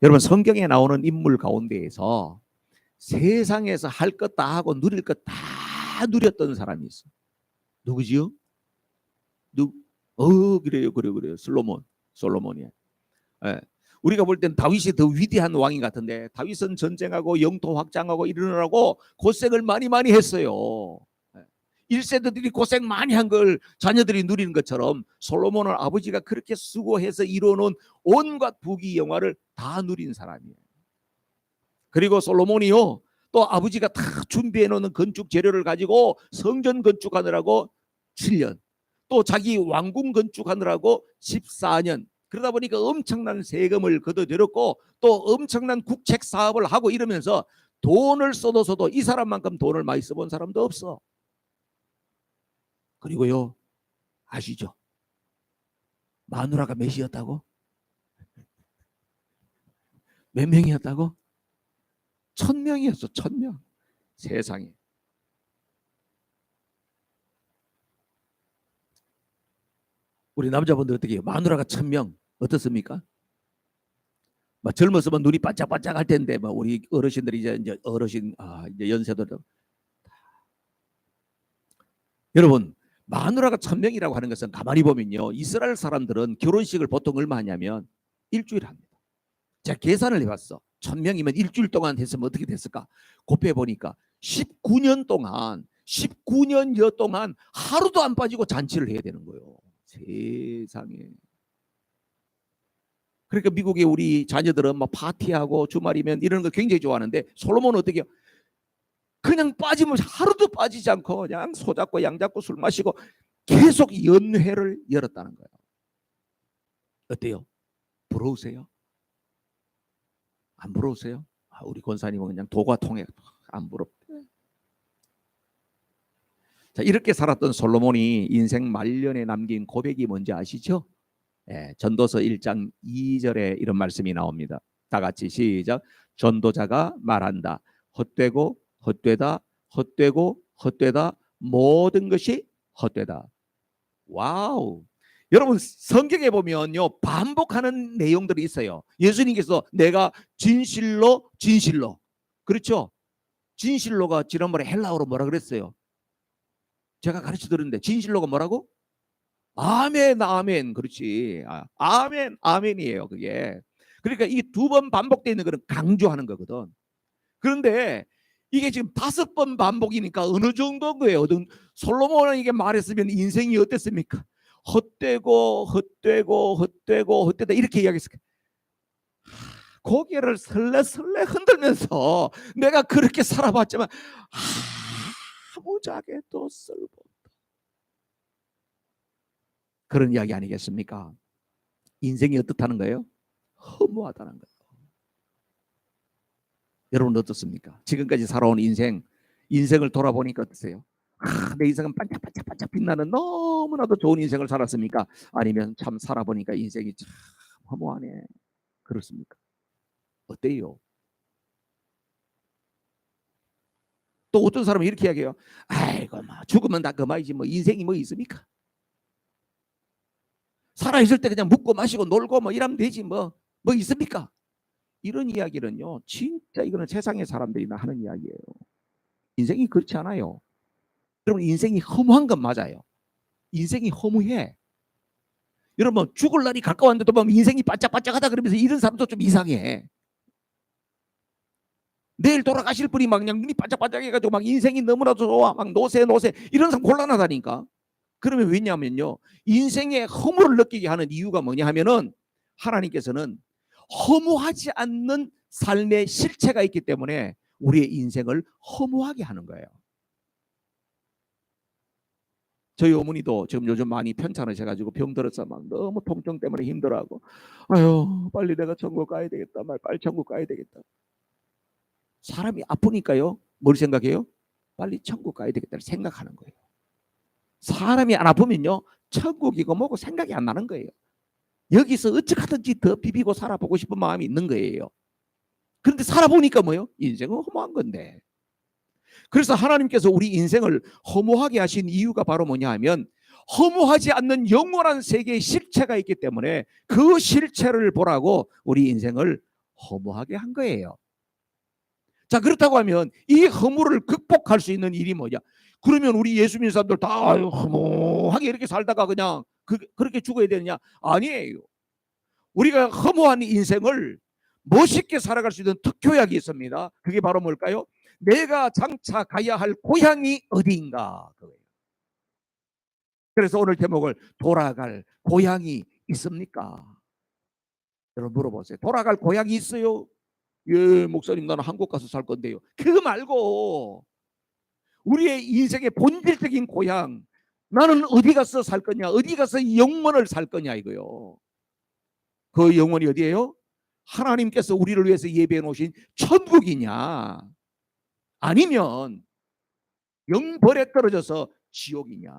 여러분, 성경에 나오는 인물 가운데에서 세상에서 할 것 다 하고 누릴 것 다 누렸던 사람이 있어. 누구지요? 그래요. 솔로몬이야. 예. 우리가 볼 땐 다윗이 더 위대한 왕인 같은데, 다윗은 전쟁하고 영토 확장하고 이러느라고 고생을 많이 했어요. 1세대들이 고생 많이 한 걸 자녀들이 누리는 것처럼 솔로몬은 아버지가 그렇게 수고해서 이루어놓은 온갖 부귀 영화를 다 누린 사람이에요. 그리고 솔로몬이요, 또 아버지가 다 준비해놓은 건축 재료를 가지고 성전 건축하느라고 7년, 또 자기 왕궁 건축하느라고 14년, 그러다 보니까 엄청난 세금을 걷어들였고 또 엄청난 국책 사업을 하고 이러면서 돈을 써도 이 사람만큼 돈을 많이 써본 사람도 없어. 그리고요, 아시죠? 마누라가 몇이었다고? 몇 명이었다고? 1000명이었어. 1000명. 세상에. 우리 남자분들 어떻게 해요? 마누라가 1000명 어떻습니까? 막 젊었으면 눈이 반짝반짝 할 텐데, 막 우리 어르신들이 이제 어르신, 이제 연세들. 여러분, 마누라가 1000명이라고 하는 것은 가만히 보면요, 이스라엘 사람들은 결혼식을 보통 얼마 하냐면 일주일 합니다. 제가 계산을 해봤어. 1000명이면 일주일 동안 했으면 어떻게 됐을까? 곱해 보니까 19년여 동안 하루도 안 빠지고 잔치를 해야 되는 거예요. 세상에. 그러니까 미국의 우리 자녀들은 막 파티하고 주말이면 이런 거 굉장히 좋아하는데, 솔로몬은 어떻게 해요? 그냥 빠지면 하루도 빠지지 않고 그냥 소잡고 양잡고 술 마시고 계속 연회를 열었다는 거예요. 어때요? 부러우세요? 안 부러우세요? 우리 권사님은 그냥 도가 통해. 안 부럽대. 자, 이렇게 살았던 솔로몬이 인생 말년에 남긴 고백이 뭔지 아시죠? 전도서 1장 2절에 이런 말씀이 나옵니다. 다 같이 시작. 전도자가 말한다. 헛되고 헛되다, 헛되고 헛되다, 모든 것이 헛되다. 와우. 여러분, 성경에 보면요, 반복하는 내용들이 있어요. 예수님께서 내가 진실로 그렇죠? 진실로가 지난번에 헬라어로 뭐라 그랬어요? 제가 가르쳐 드렸는데 진실로가 뭐라고? 아멘, 아멘. 그렇지. 아멘, 아멘이에요, 그게. 그러니까 이 2번 반복되어 있는 거는 강조하는 거거든. 그런데 이게 지금 5번 반복이니까 어느 정도인 거예요? 솔로몬은 이게 말했으면 인생이 어땠습니까? 헛되고 헛되다 이렇게 이야기했어요. 고개를 설레설레 흔들면서 내가 그렇게 살아봤지만 아무짝에도 쓸모없다. 그런 이야기 아니겠습니까? 인생이 어떻다는 거예요? 허무하다는 거예요. 여러분 어떻습니까? 지금까지 살아온 인생을 돌아보니까 어떠세요? 내 인생은 반짝반짝 빛나는 너무나도 좋은 인생을 살았습니까? 아니면 참 살아보니까 인생이 참 허무하네. 그렇습니까? 어때요? 또 어떤 사람은 이렇게 이야기해요. 아이고, 죽으면 다 그만이지 뭐 인생이 뭐 있습니까? 살아있을 때 그냥 먹고 마시고 놀고 뭐 이러면 되지 뭐 있습니까? 이런 이야기는요, 진짜 이거는 세상의 사람들이 하는 이야기예요. 인생이 그렇지 않아요. 여러분, 인생이 허무한 건 맞아요. 인생이 허무해. 여러분, 죽을 날이 가까웠는데도 보면 인생이 반짝반짝하다 그러면서 이런 사람도 좀 이상해. 내일 돌아가실 분이 막 그냥 눈이 반짝반짝해가지고 막 인생이 너무나도 좋아, 막 노세 이런 사람 곤란하다니까. 그러면 왜냐하면요, 인생의 허무를 느끼게 하는 이유가 뭐냐 하면은 하나님께서는 허무하지 않는 삶의 실체가 있기 때문에 우리의 인생을 허무하게 하는 거예요. 저희 어머니도 지금 요즘 많이 편찮으셔가지고 병들어서 막 너무 통증 때문에 힘들어하고, 아유, 빨리 내가 천국 가야 되겠다, 빨리 천국 가야 되겠다. 사람이 아프니까요, 뭘 생각해요? 빨리 천국 가야 되겠다를 생각하는 거예요. 사람이 안 아프면요, 천국이고 뭐고 생각이 안 나는 거예요. 여기서 어찌하든지 더 비비고 살아보고 싶은 마음이 있는 거예요. 그런데 살아보니까 뭐예요? 인생은 허무한 건데. 그래서 하나님께서 우리 인생을 허무하게 하신 이유가 바로 뭐냐 하면, 허무하지 않는 영원한 세계의 실체가 있기 때문에 그 실체를 보라고 우리 인생을 허무하게 한 거예요. 자, 그렇다고 하면 이 허무를 극복할 수 있는 일이 뭐냐? 그러면 우리 예수 믿는 사람들 다 허무하게 이렇게 살다가 그냥 그렇게 죽어야 되느냐? 아니에요. 우리가 허무한 인생을 멋있게 살아갈 수 있는 특효약이 있습니다. 그게 바로 뭘까요? 내가 장차 가야 할 고향이 어디인가. 그래서 오늘 제목을 돌아갈 고향이 있습니까? 여러분 물어보세요. 돌아갈 고향이 있어요? 예, 목사님 나는 한국 가서 살 건데요. 그거 말고 우리의 인생의 본질적인 고향, 나는 어디 가서 살 거냐, 어디 가서 영원을 살 거냐 이거요. 그 영원이 어디예요? 하나님께서 우리를 위해서 예배해 놓으신 천국이냐, 아니면 영벌에 떨어져서 지옥이냐.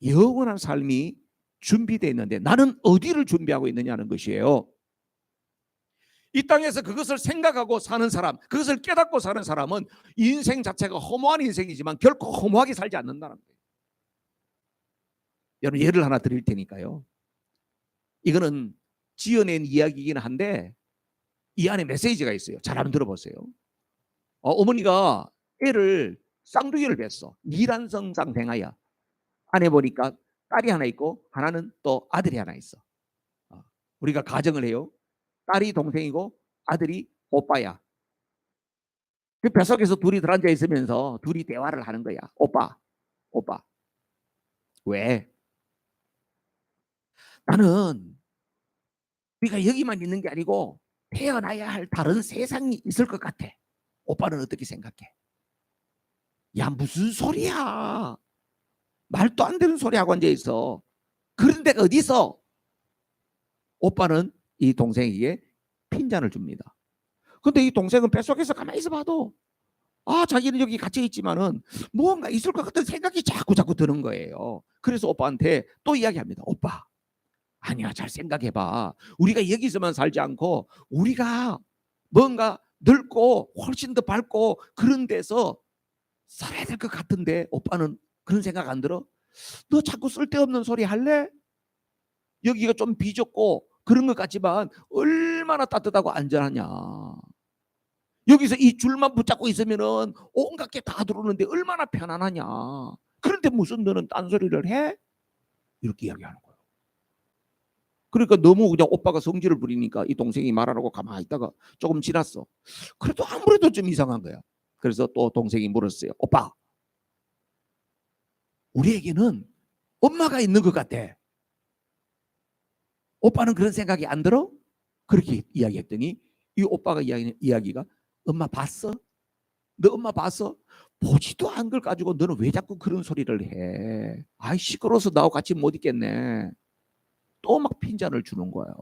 영원한 삶이 준비되어 있는데 나는 어디를 준비하고 있느냐는 것이에요. 이 땅에서 그것을 생각하고 사는 사람, 그것을 깨닫고 사는 사람은 인생 자체가 허무한 인생이지만 결코 허무하게 살지 않는다는 거예요. 여러분 예를 하나 드릴 테니까요. 이거는 지어낸 이야기이긴 한데 이 안에 메시지가 있어요. 잘 한번 들어보세요. 어머니가 애를 쌍둥이를 뵀어. 미란성 쌍생아야. 안에 보니까 딸이 하나 있고 하나는 또 아들이 하나 있어. 우리가 가정을 해요. 딸이 동생이고 아들이 오빠야. 그 뱃속에서 둘이 들어앉아 있으면서 둘이 대화를 하는 거야. 오빠, 오빠. 왜? 나는 우리가 여기만 있는 게 아니고 태어나야 할 다른 세상이 있을 것 같아. 오빠는 어떻게 생각해? 야, 무슨 소리야. 말도 안 되는 소리 하고 앉아 있어. 그런 데가 어디 있어? 오빠는 이 동생에게 핀잔을 줍니다. 근데 이 동생은 뱃속에서 가만히 있어 봐도 자기는 여기 갇혀 있지만은 뭔가 있을 것 같은 생각이 자꾸 드는 거예요. 그래서 오빠한테 또 이야기합니다. 오빠, 아니야, 잘 생각해봐. 우리가 여기서만 살지 않고 우리가 뭔가 넓고 훨씬 더 밝고 그런 데서 살아야 될 것 같은데 오빠는 그런 생각 안 들어? 너 자꾸 쓸데없는 소리 할래? 여기가 좀 비좁고 그런 것 같지만 얼마나 따뜻하고 안전하냐. 여기서 이 줄만 붙잡고 있으면은 온갖 게 다 들어오는데 얼마나 편안하냐. 그런데 무슨 너는 딴소리를 해? 이렇게 이야기하는 거예요. 그러니까 너무 그냥 오빠가 성질을 부리니까 이 동생이 말하라고 가만히 있다가 조금 지났어. 그래도 아무래도 좀 이상한 거야. 그래서 또 동생이 물었어요. 오빠, 우리에게는 엄마가 있는 것 같아. 오빠는 그런 생각이 안 들어? 그렇게 이야기했더니 이 오빠가 이야기가 엄마 봤어? 너 엄마 봤어? 보지도 않은 걸 가지고 너는 왜 자꾸 그런 소리를 해? 아이 시끄러워서 나하고 같이 못 있겠네. 또 막 핀잔을 주는 거예요.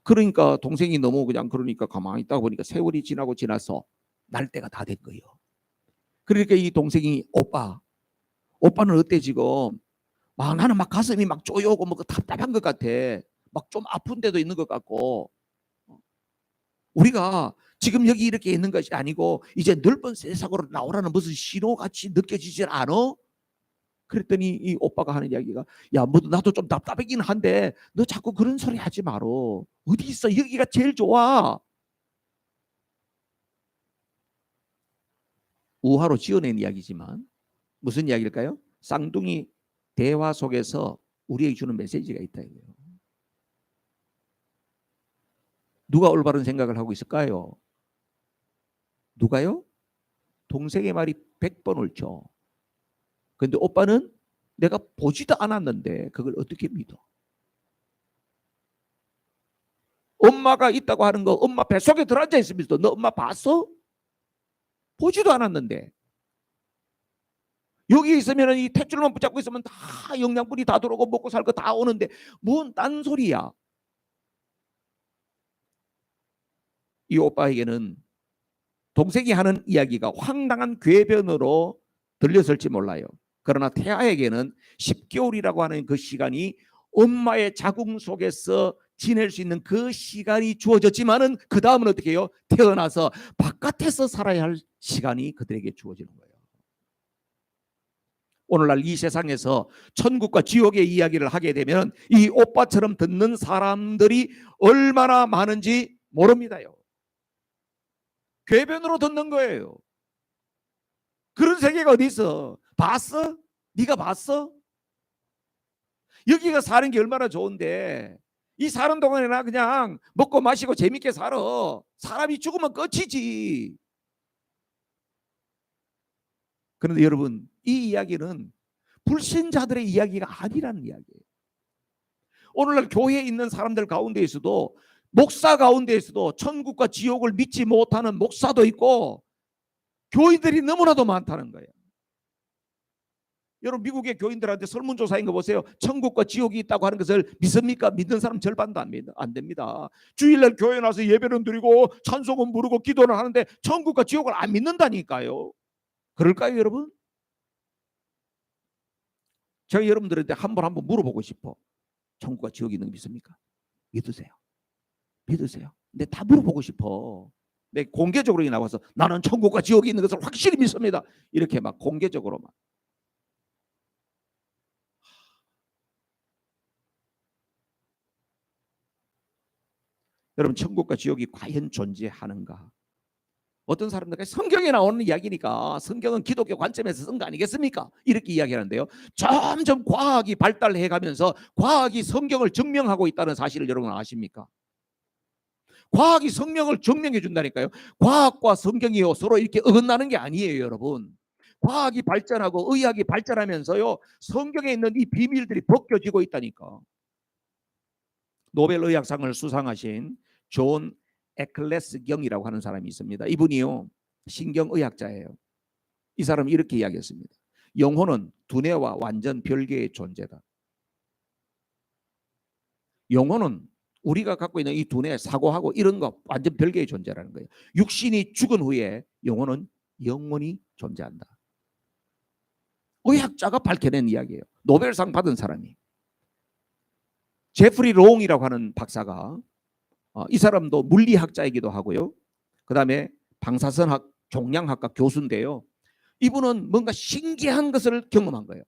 그러니까 동생이 너무 그냥 그러니까 가만히 있다가 보니까 세월이 지나고 지나서 날 때가 다 된 거예요. 그러니까 이 동생이 오빠는 어때 지금? 막 나는 막 가슴이 막 쪼여오고 뭐 답답한 것 같아. 막 좀 아픈 데도 있는 것 같고. 우리가 지금 여기 이렇게 있는 것이 아니고 이제 넓은 세상으로 나오라는 무슨 신호같이 느껴지질 않아? 그랬더니 이 오빠가 하는 이야기가 야, 뭐 나도 좀 답답하긴 한데 너 자꾸 그런 소리 하지 마로. 어디 있어? 여기가 제일 좋아. 우화로 지어낸 이야기지만 무슨 이야기일까요? 쌍둥이 대화 속에서 우리에게 주는 메시지가 있다 이거예요. 누가 올바른 생각을 하고 있을까요? 누가요? 동생의 말이 100번 옳죠. 근데 오빠는 내가 보지도 않았는데 그걸 어떻게 믿어? 엄마가 있다고 하는 거 엄마 뱃속에 들어앉아 있으면서 너 엄마 봤어? 보지도 않았는데. 여기 있으면 이 탯줄만 붙잡고 있으면 다 영양분이 다 들어오고 먹고 살 거 다 오는데 뭔 딴소리야. 이 오빠에게는 동생이 하는 이야기가 황당한 궤변으로 들렸을지 몰라요. 그러나 태아에게는 10개월이라고 하는 그 시간이 엄마의 자궁 속에서 지낼 수 있는 그 시간이 주어졌지만은 그 다음은 어떻게 해요? 태어나서 바깥에서 살아야 할 시간이 그들에게 주어지는 거예요. 오늘날 이 세상에서 천국과 지옥의 이야기를 하게 되면 이 오빠처럼 듣는 사람들이 얼마나 많은지 모릅니다요. 궤변으로 듣는 거예요. 그런 세계가 어디 있어? 봤어? 네가 봤어? 여기가 사는 게 얼마나 좋은데 이 사는 동안에나 그냥 먹고 마시고 재밌게 살아. 사람이 죽으면 끝이지. 그런데 여러분, 이 이야기는 불신자들의 이야기가 아니라는 이야기예요. 오늘날 교회에 있는 사람들 가운데에서도, 목사 가운데에서도 천국과 지옥을 믿지 못하는 목사도 있고 교인들이 너무나도 많다는 거예요. 여러분, 미국의 교인들한테 설문조사인 거 보세요. 천국과 지옥이 있다고 하는 것을 믿습니까? 믿는 사람 절반도 안 됩니다. 주일날 교회 나서 예배는 드리고 찬송은 부르고 기도는 하는데 천국과 지옥을 안 믿는다니까요. 그럴까요, 여러분? 제가 여러분들한테 한번 물어보고 싶어. 천국과 지옥이 있는 거 믿습니까? 믿으세요. 믿으세요. 근데 다 물어보고 싶어. 내 공개적으로 나와서 나는 천국과 지옥이 있는 것을 확실히 믿습니다. 이렇게 막 공개적으로만. 여러분, 천국과 지옥이 과연 존재하는가? 어떤 사람들은 성경에 나오는 이야기니까 성경은 기독교 관점에서 쓴 거 아니겠습니까? 이렇게 이야기하는데요. 점점 과학이 발달해 가면서 과학이 성경을 증명하고 있다는 사실을 여러분 아십니까? 과학이 성경을 증명해 준다니까요. 과학과 성경이요 서로 이렇게 어긋나는 게 아니에요, 여러분. 과학이 발전하고 의학이 발전하면서요 성경에 있는 이 비밀들이 벗겨지고 있다니까. 노벨 의학상을 수상하신 존 에클레스 경이라고 하는 사람이 있습니다. 이분이요 신경의학자예요. 이 사람이 이렇게 이야기했습니다. 영혼은 두뇌와 완전 별개의 존재다. 영혼은 우리가 갖고 있는 이 두뇌, 사고하고 이런 거 완전 별개의 존재라는 거예요. 육신이 죽은 후에 영혼은 영원히 존재한다. 의학자가 밝혀낸 이야기예요. 노벨상 받은 사람이. 제프리 롱이라고 하는 박사가, 이 사람도 물리학자이기도 하고요. 그 다음에 방사선학 종양학과 교수인데요. 이분은 뭔가 신기한 것을 경험한 거예요.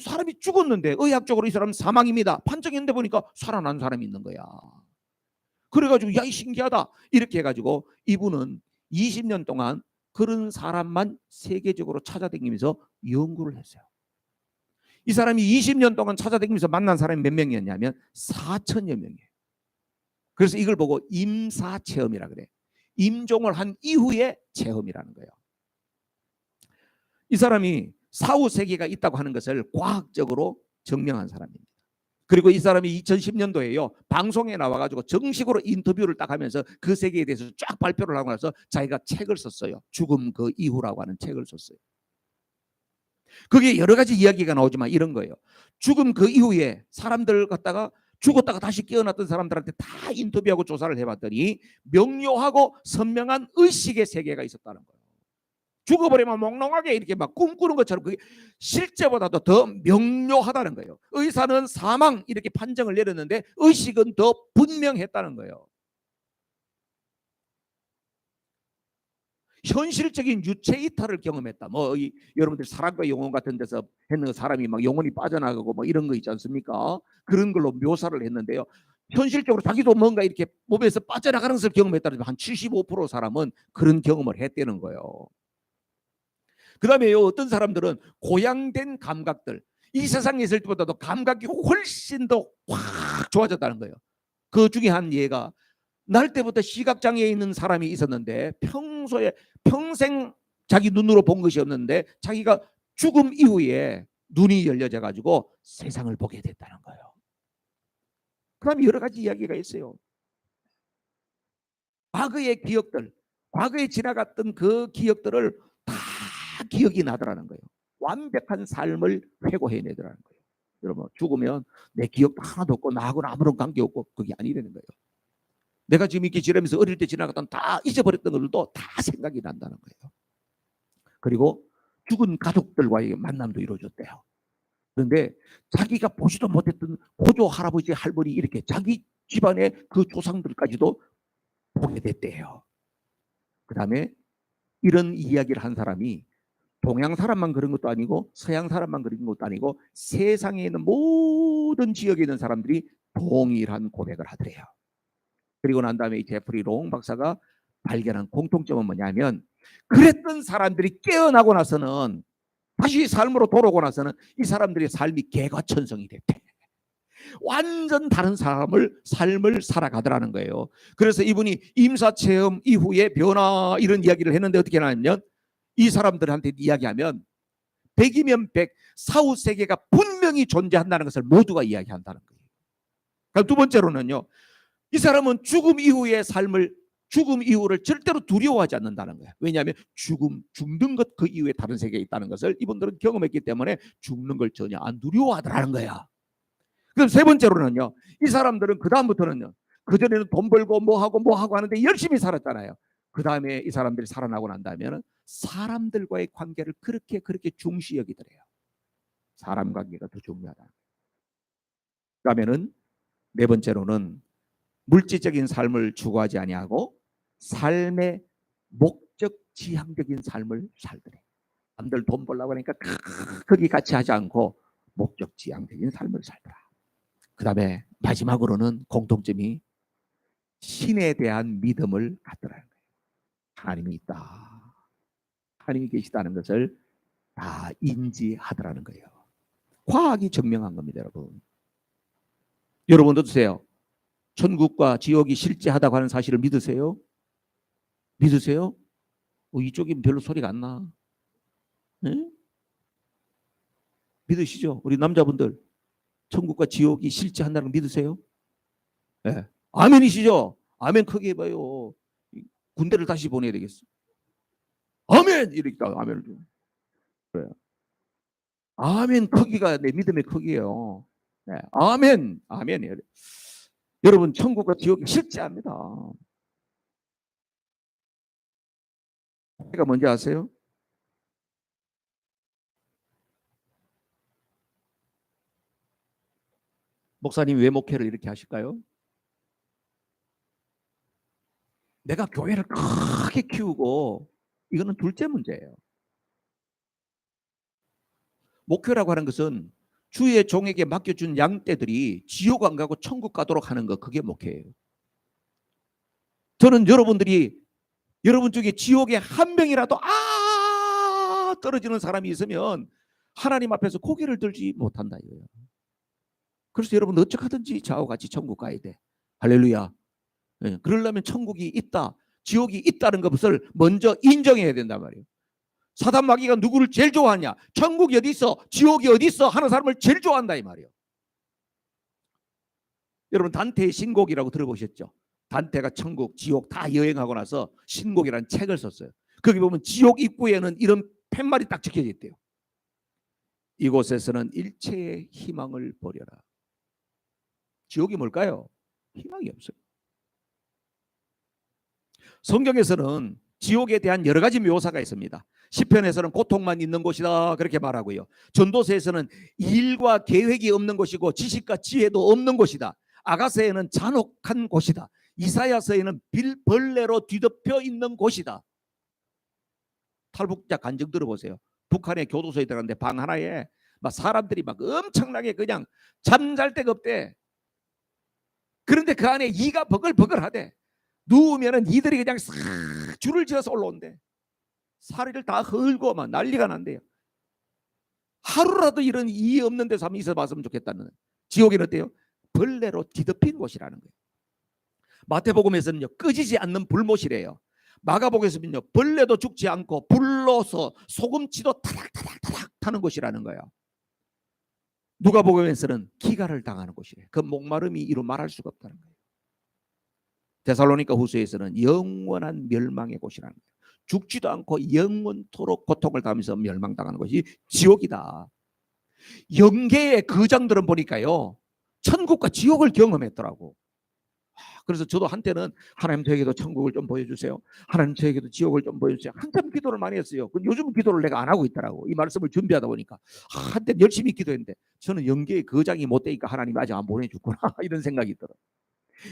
사람이 죽었는데 의학적으로 이 사람 사망입니다. 판정했는데 보니까 살아난 사람이 있는 거야. 그래가지고 야, 이 신기하다 이렇게 해가지고 이분은 20년 동안 그런 사람만 세계적으로 찾아다니면서 연구를 했어요. 이 사람이 20년 동안 찾아다니면서 만난 사람이 몇 명이었냐면 4천여 명이에요. 그래서 이걸 보고 임사체험이라 그래. 임종을 한 이후의 체험이라는 거예요. 이 사람이 사후 세계가 있다고 하는 것을 과학적으로 증명한 사람입니다. 그리고 이 사람이 2010년도에요 방송에 나와가지고 정식으로 인터뷰를 딱 하면서 그 세계에 대해서 쫙 발표를 하고 나서 자기가 책을 썼어요. 죽음 그 이후라고 하는 책을 썼어요. 거기에 여러 가지 이야기가 나오지만 이런 거예요. 죽음 그 이후에 사람들 갖다가 죽었다가 다시 깨어났던 사람들한테 다 인터뷰하고 조사를 해봤더니 명료하고 선명한 의식의 세계가 있었다는 거예요. 죽어버리면 몽롱하게 이렇게 막 꿈꾸는 것처럼 그게 실제보다도 더 명료하다는 거예요. 의사는 사망 이렇게 판정을 내렸는데 의식은 더 분명했다는 거예요. 현실적인 유체 이탈을 경험했다. 여러분들 사랑과 영혼 같은 데서 했는 사람이 막 영혼이 빠져나가고 뭐 이런 거 있지 않습니까? 그런 걸로 묘사를 했는데요. 현실적으로 자기도 뭔가 이렇게 몸에서 빠져나가는 것을 경험했다는 한 75% 사람은 그런 경험을 했다는 거예요. 그 다음에 어떤 사람들은 고양된 감각들, 이 세상에 있을 때보다도 감각이 훨씬 더 확 좋아졌다는 거예요. 그 중에 한 예가 날 때부터 시각장애에 있는 사람이 있었는데 평생 자기 눈으로 본 것이 없는데 자기가 죽음 이후에 눈이 열려져 가지고 세상을 보게 됐다는 거예요. 그 다음에 여러 가지 이야기가 있어요. 과거의 기억들, 과거에 지나갔던 그 기억들을 다 기억이 나더라는 거예요. 완벽한 삶을 회고해내더라는 거예요. 여러분, 죽으면 내 기억도 하나도 없고 나하고는 아무런 관계없고 그게 아니라는 거예요. 내가 지금 이렇게 지내면서 어릴 때 지나갔던 다 잊어버렸던 것들도 다 생각이 난다는 거예요. 그리고 죽은 가족들과의 만남도 이루어졌대요. 그런데 자기가 보지도 못했던 고조 할아버지 할머니 이렇게 자기 집안의 그 조상들까지도 보게 됐대요. 그 다음에 이런 이야기를 한 사람이 동양 사람만 그런 것도 아니고 서양 사람만 그런 것도 아니고 세상에 있는 모든 지역에 있는 사람들이 동일한 고백을 하더래요. 그리고 난 다음에 이 제프리 롱 박사가 발견한 공통점은 뭐냐면, 그랬던 사람들이 깨어나고 나서는, 다시 삶으로 돌아오고 나서는 이 사람들의 삶이 개과천선이 됐대. 완전 다른 삶을 살아가더라는 거예요. 그래서 이분이 임사체험 이후에 변화 이런 이야기를 했는데, 어떻게 하냐면 이 사람들한테 이야기하면 100이면 100 사후 세계가 분명히 존재한다는 것을 모두가 이야기한다는 거예요. 그럼 두 번째로는요, 이 사람은 죽음 이후를 절대로 두려워하지 않는다는 거예요. 왜냐하면 죽는 것 그 이후에 다른 세계에 있다는 것을 이분들은 경험했기 때문에 죽는 걸 전혀 안 두려워하더라는 거야. 그럼 세 번째로는요, 이 사람들은 그 다음부터는요, 그전에는 돈 벌고 뭐 하고 하는데 열심히 살았잖아요. 그 다음에 이 사람들이 살아나고 난 다음에는 사람들과의 관계를 그렇게 중시 여기더래요. 사람 관계가 더 중요하다. 그다음에는 네 번째로는 물질적인 삶을 추구하지 아니하고 삶의 목적 지향적인 삶을 살더래. 남들 돈 벌려고 하니까 거기 같이 하지 않고 목적 지향적인 삶을 살더라. 그 다음에 마지막으로는 공통점이 신에 대한 믿음을 갖더라는 거예요. 하나님이 있다, 하나님이 계시다는 것을 다 인지하더라는 거예요. 과학이 증명한 겁니다, 여러분. 여러분도 드세요. 천국과 지옥이 실제하다고 하는 사실을 믿으세요? 믿으세요? 이쪽이 별로 소리가 안 나. 네? 믿으시죠? 우리 남자분들 천국과 지옥이 실제한다는 거 믿으세요? 네. 아멘이시죠? 아멘 크게 해봐요. 군대를 다시 보내야 되겠어. 아멘! 이렇게 아멘을 줘. 그래요. 아멘 크기가 내 믿음의 크기예요. 네. 아멘, 아멘이에요. 여러분, 천국과 지옥이 실제합니다. 제가 뭔지 아세요? 목사님 왜 목회를 이렇게 하실까요? 내가 교회를 크게 키우고, 이거는 둘째 문제예요. 목회라고 하는 것은 주의 종에게 맡겨준 양떼들이 지옥 안 가고 천국 가도록 하는 거, 그게 목회예요. 저는 여러분 중에 지옥에 한 명이라도 떨어지는 사람이 있으면 하나님 앞에서 고개를 들지 못한다 이거예요. 그래서 여러분 어떻게 하든지 저하고 같이 천국 가야 돼. 할렐루야. 네, 그러려면 천국이 있다, 지옥이 있다는 것을 먼저 인정해야 된단 말이에요. 사단 마귀가 누구를 제일 좋아하냐? 천국이 어디 있어, 지옥이 어디 있어 하는 사람을 제일 좋아한다 이 말이에요. 여러분 단테의 신곡이라고 들어보셨죠? 단테가 천국, 지옥 다 여행하고 나서 신곡이라는 책을 썼어요. 거기 보면 지옥 입구에는 이런 팻말이 딱 적혀져 있대요. 이곳에서는 일체의 희망을 버려라. 지옥이 뭘까요? 희망이 없어요. 성경에서는 지옥에 대한 여러 가지 묘사가 있습니다. 시편에서는 고통만 있는 곳이다 그렇게 말하고요. 전도서에서는 일과 계획이 없는 곳이고 지식과 지혜도 없는 곳이다. 아가서에는 잔혹한 곳이다. 이사야서에는 벌레로 뒤덮여 있는 곳이다. 탈북자 간증 들어보세요. 북한의 교도소에 들어갔는데 방 하나에 막 사람들이 막 엄청나게 그냥 잠잘 데가 없대. 그런데 그 안에 이가 버글버글하대. 누우면은 이들이 그냥 싹 줄을 지어서 올라온대. 사리를 다 헐고 막 난리가 난대요. 하루라도 이런 이 없는 데서 한번 있어봤으면 좋겠다는. 지옥에는 어때요? 벌레로 뒤덮인 곳이라는 거예요. 마태복음에서는요, 꺼지지 않는 불못이래요. 마가복음에서는요, 벌레도 죽지 않고 불로서 소금치도 타닥타닥 타는 곳이라는 거예요. 누가복음에서는 기갈을 당하는 곳이래요. 그 목마름이 이루 말할 수가 없다는 거예요. 데살로니가 후서에서는 영원한 멸망의 곳이라는 거예요. 죽지도 않고 영원토록 고통을 당하면서 멸망당하는 것이 지옥이다. 영계의 거장들은 보니까요, 천국과 지옥을 경험했더라고. 그래서 저도 한때는 하나님 저에게도 천국을 좀 보여주세요, 하나님 저에게도 지옥을 좀 보여주세요, 한참 기도를 많이 했어요. 요즘 기도를 내가 안 하고 있더라고. 이 말씀을 준비하다 보니까 한때 열심히 기도했는데 저는 영계의 거장이 못 되니까 하나님이 아직 안 보내줬구나 이런 생각이 있더라고.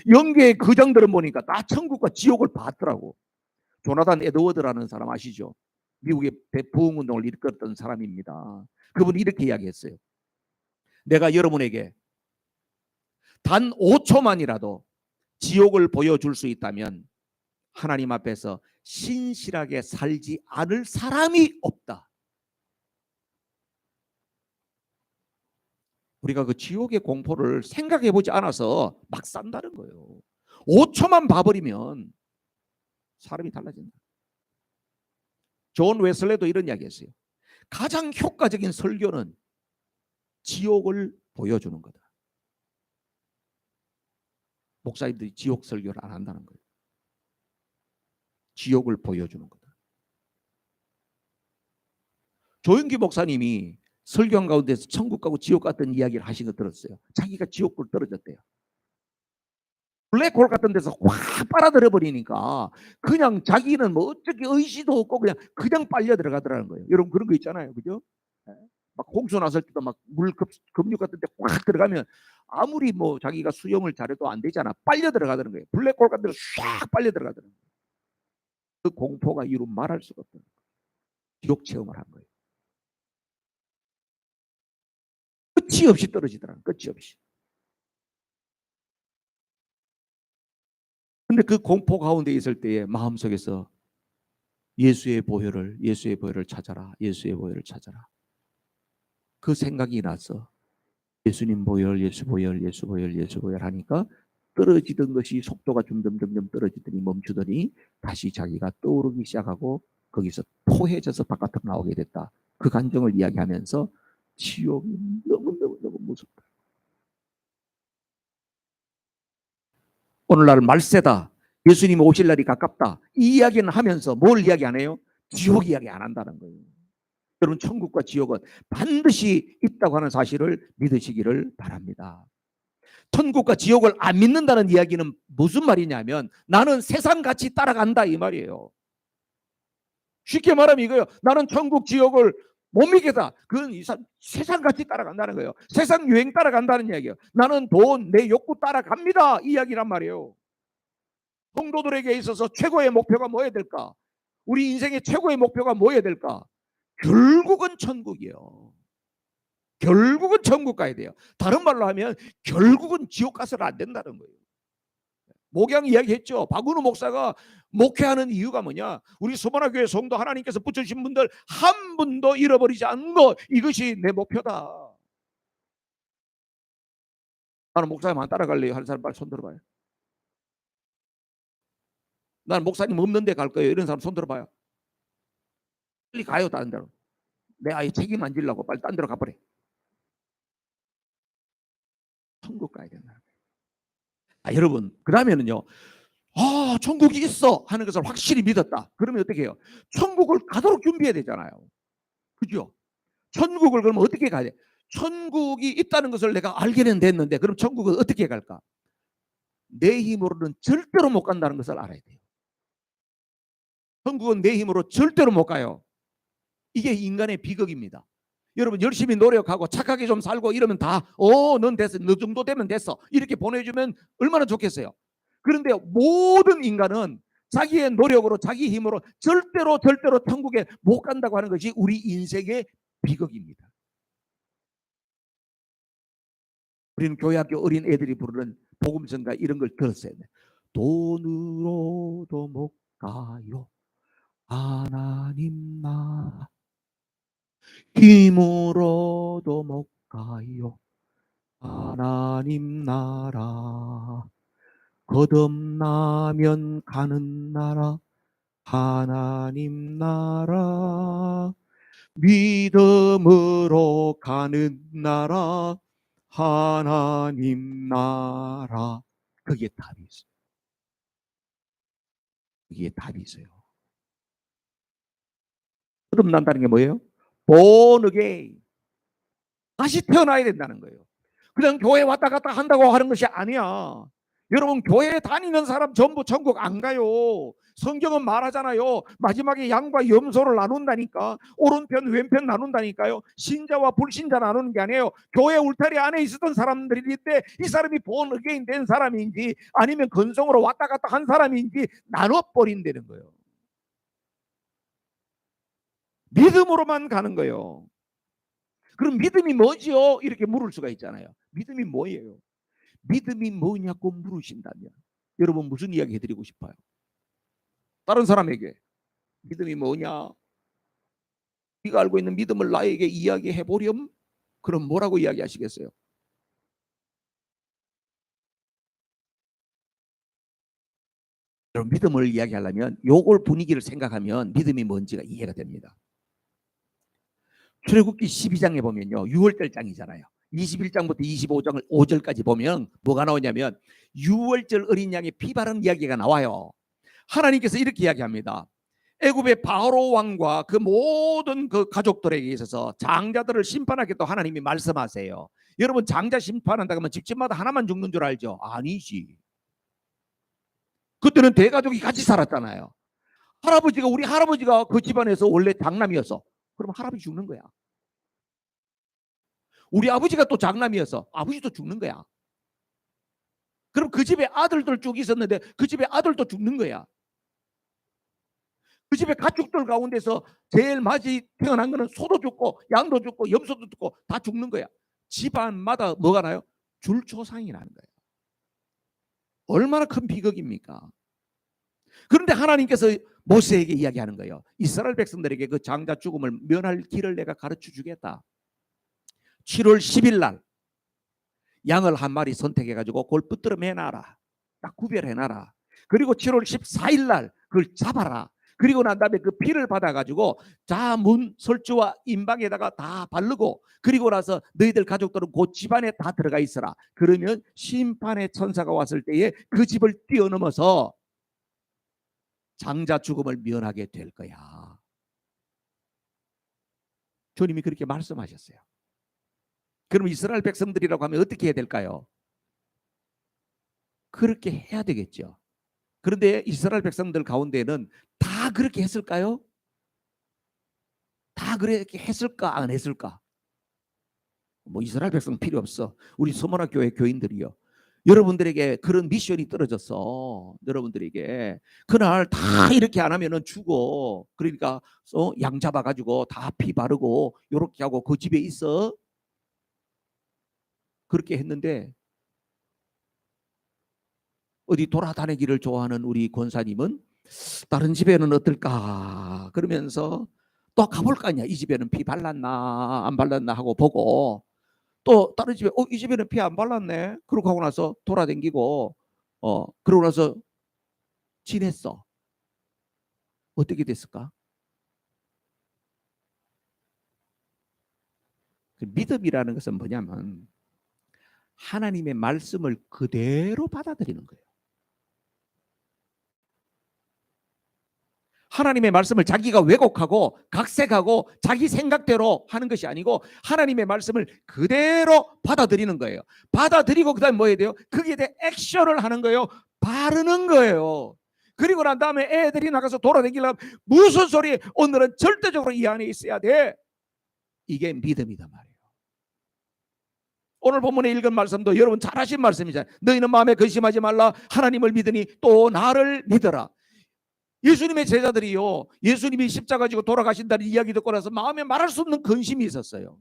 영계의 거장들은 보니까 다 천국과 지옥을 봤더라고. 조나단 에드워드라는 사람 아시죠? 미국의 부흥운동을 이끌었던 사람입니다. 그분이 이렇게 이야기했어요. 내가 여러분에게 단 5초만이라도 지옥을 보여줄 수 있다면 하나님 앞에서 신실하게 살지 않을 사람이 없다. 우리가 그 지옥의 공포를 생각해 보지 않아서 막 산다는 거예요. 5초만 봐버리면 사람이 달라진다. 존 웨슬레도 이런 이야기 했어요. 가장 효과적인 설교는 지옥을 보여주는 거다. 목사님들이 지옥 설교를 안 한다는 거예요. 지옥을 보여주는 거다. 조영기 목사님이 설교한 가운데서 천국 가고 지옥 같은 이야기를 하신 거 들었어요. 자기가 지옥불 떨어졌대요. 블랙홀 같은 데서 확 빨아들여 버리니까 그냥 자기는 뭐 어떻게 의지도 없고 그냥 빨려 들어가더라는 거예요. 여러분 그런 거 있잖아요, 그죠? 막 홍수 났을 때도 막 물 급류 같은 데 확 들어가면 아무리 뭐 자기가 수영을 잘해도 안 되잖아. 빨려 들어가더라는 거예요. 블랙홀 같은 데서 쫙 빨려 들어가더라는 거예요. 그 공포가 이루 말할 수가 없다. 지옥 체험을 한 거예요. 끝이 없이 떨어지더라는 거예요. 끝이 없이. 근데 그 공포 가운데 있을 때에 마음속에서 예수의 보혈을 찾아라. 예수의 보혈을 찾아라. 그 생각이 나서 예수님 보혈, 예수 보혈, 예수 보혈, 예수 보혈 하니까 떨어지던 것이 속도가 점점 떨어지더니 멈추더니 다시 자기가 떠오르기 시작하고 거기서 포해져서 바깥으로 나오게 됐다. 그 감정을 이야기하면서 지옥이 너무 무섭다. 오늘날 말세다. 예수님 오실 날이 가깝다. 이 이야기는 하면서 뭘 이야기 안 해요? 지옥 이야기 안 한다는 거예요. 여러분 천국과 지옥은 반드시 있다고 하는 사실을 믿으시기를 바랍니다. 천국과 지옥을 안 믿는다는 이야기는 무슨 말이냐면 나는 세상같이 따라간다 이 말이에요. 쉽게 말하면 이거예요. 나는 천국 지옥을 못 믿겠다. 그건 세상같이 따라간다는 거예요. 세상 유행 따라간다는 이야기예요. 나는 돈, 내 욕구 따라갑니다. 이 이야기란 말이에요. 성도들에게 있어서 최고의 목표가 뭐여야 될까? 우리 인생의 최고의 목표가 뭐여야 될까? 결국은 천국이에요. 결국은 천국 가야 돼요. 다른 말로 하면 결국은 지옥 가서는 안 된다는 거예요. 목양 이야기했죠. 박은우 목사가 목회하는 이유가 뭐냐? 우리 소바나 교회 성도 하나님께서 붙여주신 분들 한 분도 잃어버리지 않는 것, 이것이 내 목표다. 나는 목사님 안 따라갈래요 하는 사람 빨리 손 들어봐요. 나는 목사님 없는 데 갈 거예요 이런 사람 손 들어봐요. 빨리 가요 다른 데로. 내 아이 책임 안 지려고 빨리 딴 데로 가버려. 천국 가야 된다. 여러분 그러면은요, 천국이 있어 하는 것을 확실히 믿었다. 그러면 어떻게 해요? 천국을 가도록 준비해야 되잖아요. 그죠? 천국을 그러면 어떻게 가야 돼? 천국이 있다는 것을 내가 알게는 됐는데 그럼 천국은 어떻게 갈까? 내 힘으로는 절대로 못 간다는 것을 알아야 돼요. 천국은 내 힘으로 절대로 못 가요. 이게 인간의 비극입니다. 여러분 열심히 노력하고 착하게 좀 살고 이러면 다 넌 됐어. 너 정도 되면 됐어. 이렇게 보내주면 얼마나 좋겠어요. 그런데 모든 인간은 자기의 노력으로 자기 힘으로 절대로 천국에 못 간다고 하는 것이 우리 인생의 비극입니다. 우리는 교회학교 어린 애들이 부르는 복음성가 이런 걸 들었어요. 돈으로도 못 가요 하나님 나라, 힘으로도 못 가요 하나님 나라, 거듭나면 가는 나라 하나님 나라, 믿음으로 가는 나라 하나님 나라. 거기에 답이 있어요. 거기에 답이 있어요. 거듭난다는 게 뭐예요? born again. 다시 태어나야 된다는 거예요. 그냥 교회 왔다 갔다 한다고 하는 것이 아니야. 여러분 교회 다니는 사람 전부 천국 안 가요. 성경은 말하잖아요. 마지막에 양과 염소를 나눈다니까. 오른편 왼편 나눈다니까요. 신자와 불신자 나누는 게 아니에요. 교회 울타리 안에 있었던 사람들일 때 이 사람이 born again 된 사람인지 아니면 건성으로 왔다 갔다 한 사람인지 나눠버린다는 거예요. 믿음으로만 가는 거예요. 그럼 믿음이 뭐지요? 이렇게 물을 수가 있잖아요. 믿음이 뭐예요? 믿음이 뭐냐고 물으신다면 여러분 무슨 이야기 해드리고 싶어요? 다른 사람에게 믿음이 뭐냐? 네가 알고 있는 믿음을 나에게 이야기해 보렴? 그럼 뭐라고 이야기하시겠어요? 여러분 믿음을 이야기하려면 요걸 분위기를 생각하면 믿음이 뭔지가 이해가 됩니다. 출애굽기 12장에 보면요. 6월절장이잖아요. 21장부터 25장 5절까지 보면 뭐가 나오냐면 6월절 어린 양의 피 바른 이야기가 나와요. 하나님께서 이렇게 이야기합니다. 애굽의 바로 왕과 그 모든 그 가족들에게 있어서 장자들을 심판하겠다고 하나님이 말씀하세요. 여러분 장자 심판한다고 하면 집집마다 하나만 죽는 줄 알죠? 아니지. 그때는 대가족이 같이 살았잖아요. 우리 할아버지가 그 집안에서 원래 장남이었어. 그럼 할아버지 죽는 거야. 우리 아버지가 또 장남이어서 아버지도 죽는 거야. 그럼 그 집에 아들들 쭉 있었는데 그 집에 아들도 죽는 거야. 그 집에 가축들 가운데서 제일 마지 태어난 거는 소도 죽고 양도 죽고 염소도 죽고 다 죽는 거야. 집안마다 뭐가 나요? 줄초상이 나는 거예요. 얼마나 큰 비극입니까? 그런데 하나님께서 모세에게 이야기하는 거예요. 이스라엘 백성들에게 그 장자 죽음을 면할 길을 내가 가르쳐 주겠다. 7월 10일 날 양을 한 마리 선택해가지고 그걸 붙들어 매놔라. 딱 구별해놔라. 그리고 7월 14일 날 그걸 잡아라. 그리고 난 다음에 그 피를 받아가지고 자문 설주와 임방에다가 다 바르고 그리고 나서 너희들 가족들은 그 집안에 다 들어가 있어라. 그러면 심판의 천사가 왔을 때에 그 집을 뛰어넘어서 장자 죽음을 면하게 될 거야. 주님이 그렇게 말씀하셨어요. 그럼 이스라엘 백성들이라고 하면 어떻게 해야 될까요? 그렇게 해야 되겠죠. 그런데 이스라엘 백성들 가운데는 다 그렇게 했을까요? 다 그렇게 했을까 안 했을까? 뭐 이스라엘 백성 필요 없어. 우리 서문화 교회 교인들이요. 여러분들에게 그런 미션이 떨어졌어. 여러분들에게 그날 다 이렇게 안 하면은 죽어. 그러니까 양 잡아가지고 다 피 바르고 이렇게 하고 그 집에 있어. 그렇게 했는데 어디 돌아다니기를 좋아하는 우리 권사님은 다른 집에는 어떨까 그러면서 또 가볼 거 아니야. 이 집에는 피 발랐나 안 발랐나 하고 보고 또 다른 집에 이 집에는 피 안 발랐네. 그러고 하고 나서 돌아다니고 그러고 나서 지냈어. 어떻게 됐을까? 믿음이라는 것은 뭐냐면 하나님의 말씀을 그대로 받아들이는 거예요. 하나님의 말씀을 자기가 왜곡하고 각색하고 자기 생각대로 하는 것이 아니고 하나님의 말씀을 그대로 받아들이는 거예요. 받아들이고 그다음에 뭐 해야 돼요? 거기에 대해 액션을 하는 거예요. 바르는 거예요. 그리고 난 다음에 애들이 나가서 돌아다니려면 무슨 소리? 오늘은 절대적으로 이 안에 있어야 돼. 이게 믿음이다 말이에요. 오늘 본문에 읽은 말씀도 여러분 잘하신 말씀이잖아요. 너희는 마음에 근심하지 말라. 하나님을 믿으니 또 나를 믿어라. 예수님의 제자들이요. 예수님이 십자가 지고 돌아가신다는 이야기 듣고 나서 마음에 말할 수 없는 근심이 있었어요.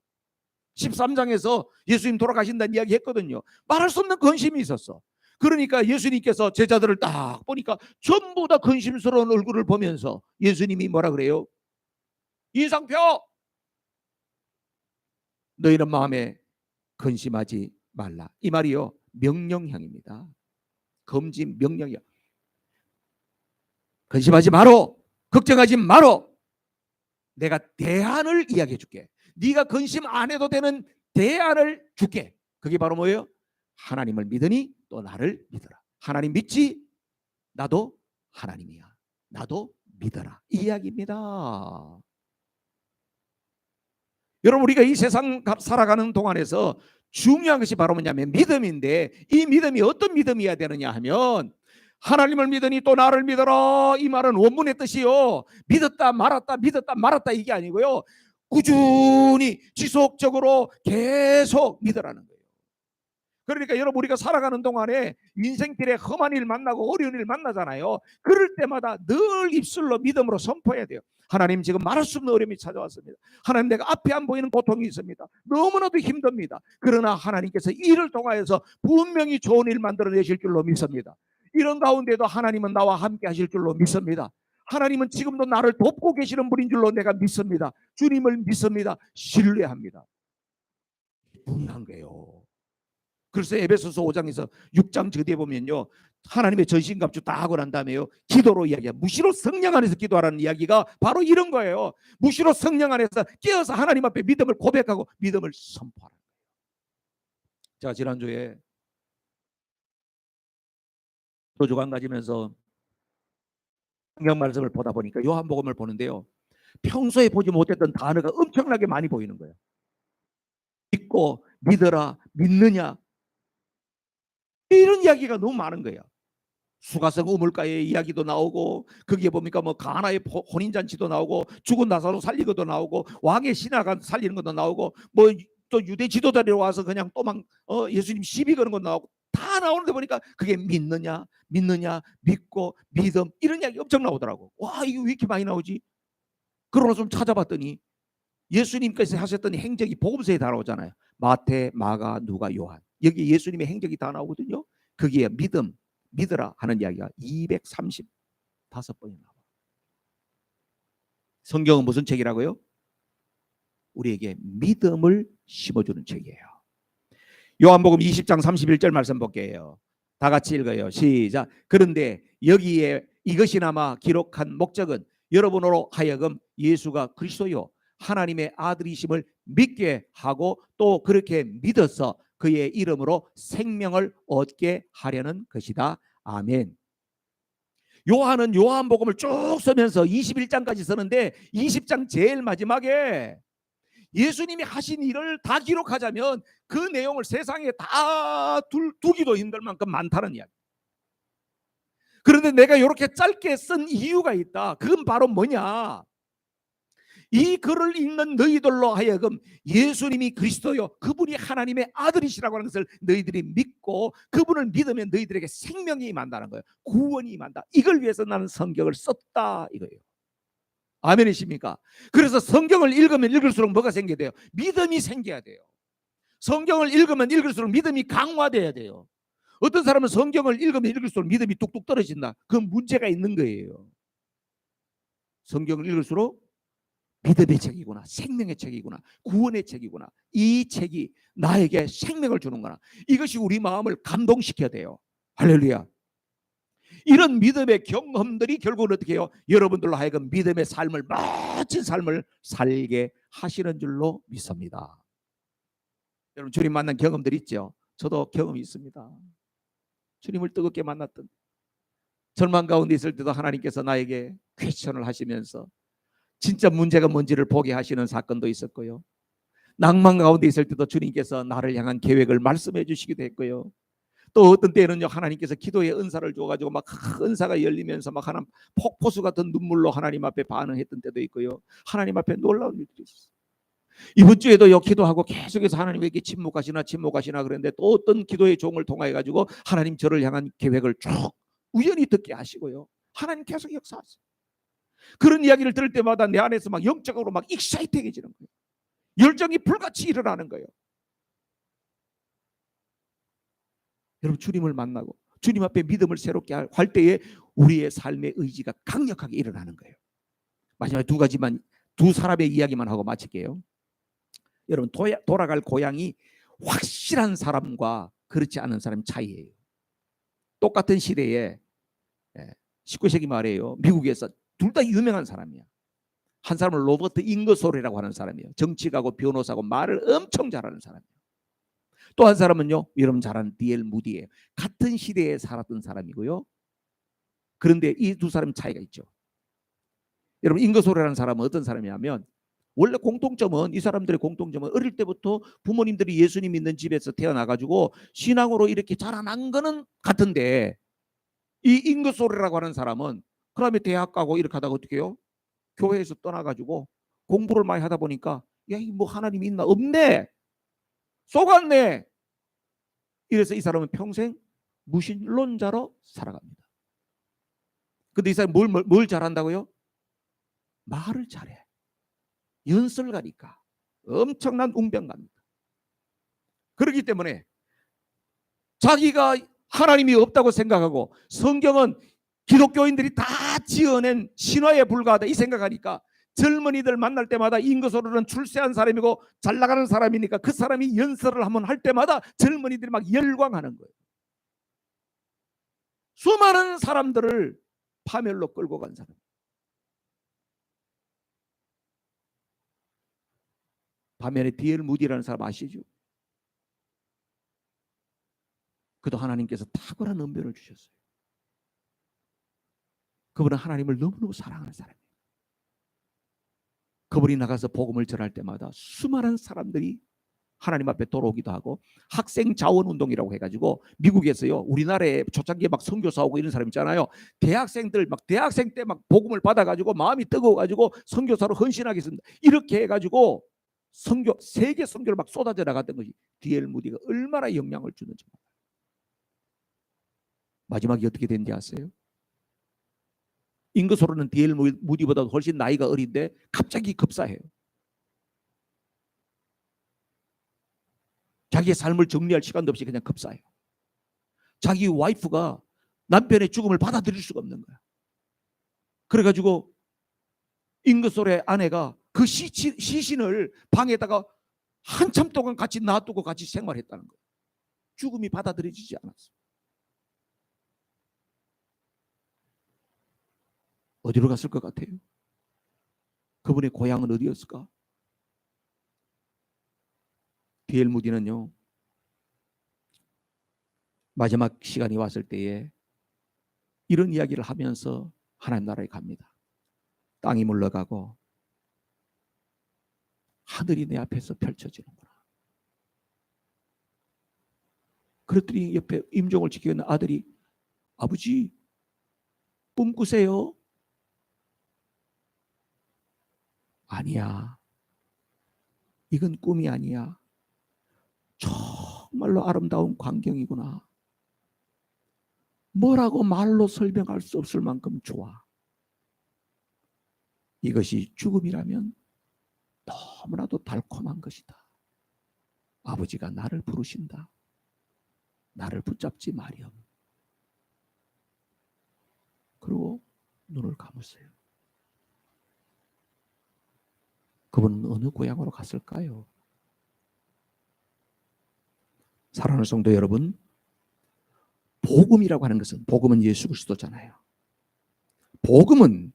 13장에서 예수님 돌아가신다는 이야기 했거든요. 말할 수 없는 근심이 있었어. 그러니까 예수님께서 제자들을 딱 보니까 전부 다 근심스러운 얼굴을 보면서 예수님이 뭐라 그래요? 인상 펴! 너희는 마음에 근심하지 말라. 이 말이요. 명령형입니다. 검진 명령형. 근심하지 마로. 걱정하지 마로. 내가 대안을 이야기해 줄게. 네가 근심 안 해도 되는 대안을 줄게. 그게 바로 뭐예요? 하나님을 믿으니 또 나를 믿어라. 하나님 믿지? 나도 하나님이야. 나도 믿어라. 이 이야기입니다. 여러분 우리가 이 세상 살아가는 동안에서 중요한 것이 바로 뭐냐면 믿음인데 이 믿음이 어떤 믿음이어야 되느냐 하면 하나님을 믿으니 또 나를 믿어라. 이 말은 원문의 뜻이요. 믿었다 말았다 믿었다 말았다 이게 아니고요. 꾸준히 지속적으로 계속 믿으라는 거예요. 그러니까 여러분, 우리가 살아가는 동안에 인생길에 험한 일 만나고 어려운 일 만나잖아요. 그럴 때마다 늘 입술로 믿음으로 선포해야 돼요. 하나님, 지금 말할 수 없는 어려움이 찾아왔습니다. 하나님, 내가 앞에 안 보이는 고통이 있습니다. 너무나도 힘듭니다. 그러나 하나님께서 이를 통하여서 분명히 좋은 일 만들어내실 줄로 믿습니다. 이런 가운데도 하나님은 나와 함께 하실 줄로 믿습니다. 하나님은 지금도 나를 돕고 계시는 분인 줄로 내가 믿습니다. 주님을 믿습니다. 신뢰합니다. 분명한 거예요. 그래서 에베소서 5장에서 6장 저 뒤에 보면요, 하나님의 전신갑주 다 하고 난 다음에요, 기도로 이야기해요. 무시로 성령 안에서 기도하라는 이야기가 바로 이런 거예요. 무시로 성령 안에서 깨어서 하나님 앞에 믿음을 고백하고 믿음을 선포하는 거예요. 제가 지난주에 도주관 가지면서 성경 말씀을 보다 보니까 요한복음을 보는데요, 평소에 보지 못했던 단어가 엄청나게 많이 보이는 거예요. 믿고, 믿어라, 믿느냐, 이런 이야기가 너무 많은 거예요. 수가성 우물가의 이야기도 나오고, 거기에 보니까 뭐 가나의 혼인잔치도 나오고, 죽은 나사로 살리고도 나오고, 왕의 신하가 살리는 것도 나오고, 뭐 또 유대 지도자들이 와서 그냥 또 막 예수님 시비 거는 것도 나오고, 다 나오는데 보니까 그게 믿느냐, 믿고, 믿음, 이런 이야기 엄청 나오더라고. 와, 이거 왜 이렇게 많이 나오지? 그러고 좀 찾아봤더니 예수님께서 하셨던 행적이 복음서에 다 나오잖아요. 마태, 마가, 누가, 요한. 여기 예수님의 행적이 다 나오거든요. 거기에 믿음, 믿으라 하는 이야기가 235번이 나와요. 성경은 무슨 책이라고요? 우리에게 믿음을 심어주는 책이에요. 요한복음 20장 31절 말씀 볼게요. 다 같이 읽어요. 시작. 그런데 여기에 이것이나마 기록한 목적은 여러분으로 하여금 예수가 그리스도요 하나님의 아들이심을 믿게 하고, 또 그렇게 믿어서 그의 이름으로 생명을 얻게 하려는 것이다. 아멘. 요한은 요한복음을 쭉 쓰면서 21장까지 쓰는데, 20장 제일 마지막에 예수님이 하신 일을 다 기록하자면 그 내용을 세상에 다 두기도 힘들 만큼 많다는 이야기. 그런데 내가 이렇게 짧게 쓴 이유가 있다. 그건 바로 뭐냐? 이 글을 읽는 너희들로 하여금 예수님이 그리스도요, 그분이 하나님의 아들이시라고 하는 것을 너희들이 믿고, 그분을 믿으면 너희들에게 생명이 임한다는 거예요. 구원이 임한다. 이걸 위해서 나는 성경을 썼다, 이거예요. 아멘이십니까? 그래서 성경을 읽으면 읽을수록 뭐가 생겨야 돼요? 믿음이 생겨야 돼요. 성경을 읽으면 읽을수록 믿음이 강화돼야 돼요. 어떤 사람은 성경을 읽으면 읽을수록 믿음이 뚝뚝 떨어진다. 그건 문제가 있는 거예요. 성경을 읽을수록 믿음의 책이구나, 생명의 책이구나, 구원의 책이구나, 이 책이 나에게 생명을 주는구나, 이것이 우리 마음을 감동시켜야 돼요. 할렐루야. 이런 믿음의 경험들이 결국은 어떻게 해요? 여러분들로 하여금 믿음의 삶을, 멋진 삶을 살게 하시는 줄로 믿습니다. 여러분, 주님 만난 경험들 있죠? 저도 경험이 있습니다. 주님을 뜨겁게 만났던, 절망 가운데 있을 때도 하나님께서 나에게 퀘스천을 하시면서 진짜 문제가 뭔지를 보게 하시는 사건도 있었고요. 낭만 가운데 있을 때도 주님께서 나를 향한 계획을 말씀해 주시기도 했고요. 또 어떤 때는요, 하나님께서 기도의 은사를 줘가지고 막 은사가 열리면서 막 하나님 폭포수 같은 눈물로 하나님 앞에 반응했던 때도 있고요. 하나님 앞에 놀라운 일들이 있었어요. 이번 주에도 기도하고 계속해서 하나님에게 침묵하시나 그랬는데, 또 어떤 기도의 종을 통하여 가지고 하나님 저를 향한 계획을 쭉 우연히 듣게 하시고요. 하나님 계속 역사하세요. 그런 이야기를 들을 때마다 내 안에서 막 영적으로 막 익사이팅해지는 거예요. 열정이 불같이 일어나는 거예요. 여러분, 주님을 만나고 주님 앞에 믿음을 새롭게 할 때에 우리의 삶의 의지가 강력하게 일어나는 거예요. 마지막에 두 사람의 이야기만 하고 마칠게요. 여러분, 돌아갈 고향이 확실한 사람과 그렇지 않은 사람 차이예요. 똑같은 시대에 19세기 말이에요. 미국에서 둘 다 유명한 사람이야. 한 사람은 로버트 잉거솔이라고 하는 사람이에요. 정치가고 변호사고 말을 엄청 잘하는 사람이에요. 또 한 사람은요, 여러분 잘 아는 D.L. 무디예요. 같은 시대에 살았던 사람이고요. 그런데 이 두 사람 차이가 있죠. 여러분, 잉거솔이라는 사람은 어떤 사람이냐면, 원래 공통점은, 이 사람들의 공통점은 어릴 때부터 부모님들이 예수님 믿는 집에서 태어나가지고 신앙으로 이렇게 자라난 거는 같은데, 이 잉거솔이라고 하는 사람은 그다음에 대학 가고 이렇게 하다가 어떻게 해요? 교회에서 떠나가지고 공부를 많이 하다 보니까, 야, 뭐 하나님이 있나? 없네. 속았네. 이래서 이 사람은 평생 무신론자로 살아갑니다. 근데 이 사람이 뭘 잘한다고요? 말을 잘해. 연설가니까 엄청난 웅변가입니다. 그렇기 때문에 자기가 하나님이 없다고 생각하고 성경은 기독교인들이 다 지어낸 신화에 불과하다 이 생각하니까 젊은이들 만날 때마다 인거소로는 출세한 사람이고 잘 나가는 사람이니까 그 사람이 연설을 한번 할 때마다 젊은이들이 막 열광하는 거예요. 수많은 사람들을 파멸로 끌고 간 사람. 반면에 D.L. 무디라는 사람 아시죠? 그도 하나님께서 탁월한 언변을 주셨어요. 그분은 하나님을 너무너무 사랑하는 사람이에요. 그분이 나가서 복음을 전할 때마다 수많은 사람들이 하나님 앞에 돌아오기도 하고, 학생 자원 운동이라고 해가지고 미국에서요, 우리나라에 초창기에 막 선교사하고 이런 사람 있잖아요. 대학생들 막 대학생 때 막 복음을 받아가지고 마음이 뜨거워가지고 선교사로 헌신하겠습니다. 이렇게 해가지고 선교, 세계 선교를 막 쏟아져 나갔던 것이 D.L. 무디가 얼마나 영향을 주는지. 마지막에 어떻게 된지 아세요? 인거소로는 D.L. 무디보다 훨씬 나이가 어린데 갑자기 급사해요. 자기의 삶을 정리할 시간도 없이 그냥 급사해요. 자기 와이프가 남편의 죽음을 받아들일 수가 없는 거야. 그래가지고 인거소로의 아내가 그 시신을 방에다가 한참 동안 같이 놔두고 같이 생활했다는 거예요. 죽음이 받아들여지지 않았어요. 어디로 갔을 것 같아요? 그분의 고향은 어디였을까? D.L. 무디는요, 마지막 시간이 왔을 때에 이런 이야기를 하면서 하나님 나라에 갑니다. 땅이 물러가고 하늘이 내 앞에서 펼쳐지는구나. 그랬더니 옆에 임종을 지키고 있는 아들이, 아버지 꿈꾸세요? 아니야, 이건 꿈이 아니야. 정말로 아름다운 광경이구나. 뭐라고 말로 설명할 수 없을 만큼 좋아. 이것이 죽음이라면 너무나도 달콤한 것이다. 아버지가 나를 부르신다. 나를 붙잡지 마렴. 그리고 눈을 감으세요. 그분은 어느 고향으로 갔을까요? 사랑하는 성도 여러분, 복음이라고 하는 것은, 복음은 예수 그리스도잖아요. 복음은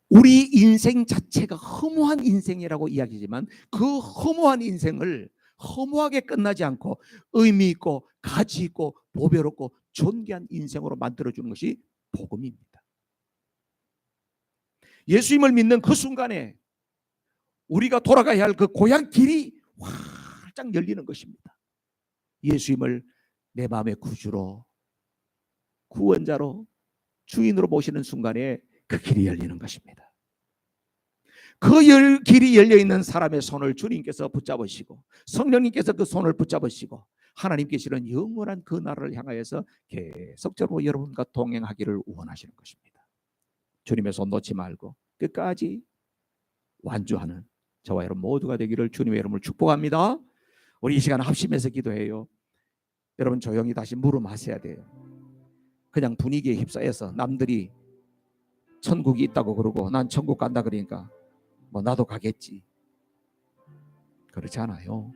우리 인생 자체가 허무한 인생이라고 이야기지만 그 허무한 인생을 허무하게 끝나지 않고 의미 있고 가치 있고 보배롭고 존귀한 인생으로 만들어주는 것이 복음입니다. 예수님을 믿는 그 순간에 우리가 돌아가야 할 그 고향 길이 활짝 열리는 것입니다. 예수님을 내 마음의 구주로, 구원자로, 주인으로 모시는 순간에 그 길이 열리는 것입니다. 그 길이 열려있는 사람의 손을 주님께서 붙잡으시고 성령님께서 그 손을 붙잡으시고 하나님께서는 영원한 그 나라를 향하여서 계속적으로 여러분과 동행하기를 원하시는 것입니다. 주님의 손 놓지 말고 끝까지 완주하는 저와 여러분 모두가 되기를 주님의 이름으로 축복합니다. 우리 이 시간 합심해서 기도해요. 여러분 조용히 다시 물음하셔야 돼요. 그냥 분위기에 휩싸여서 남들이 천국이 있다고 그러고 난 천국 간다 그러니까 뭐 나도 가겠지. 그렇지 않아요.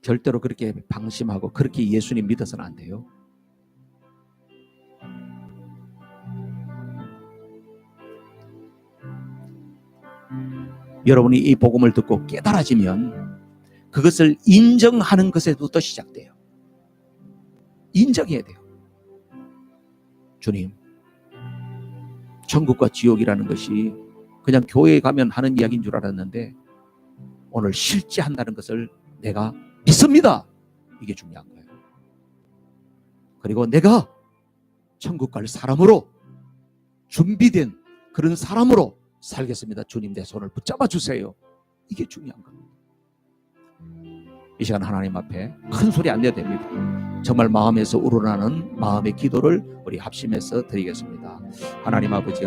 절대로 그렇게 방심하고 그렇게 예수님 믿어서는 안 돼요. 여러분이 이 복음을 듣고 깨달아지면 그것을 인정하는 것에부터 시작돼요. 인정해야 돼요. 주님, 천국과 지옥이라는 것이 그냥 교회에 가면 하는 이야기인 줄 알았는데 오늘 실제 한다는 것을 내가 믿습니다. 이게 중요한 거예요. 그리고 내가 천국 갈 사람으로 준비된 그런 사람으로 살겠습니다. 주님 내 손을 붙잡아 주세요. 이게 중요한 겁니다. 이 시간 하나님 앞에 큰 소리 안 내도 됩니다. 정말 마음에서 우러나는 마음의 기도를 우리 합심해서 드리겠습니다. 하나님 아버지,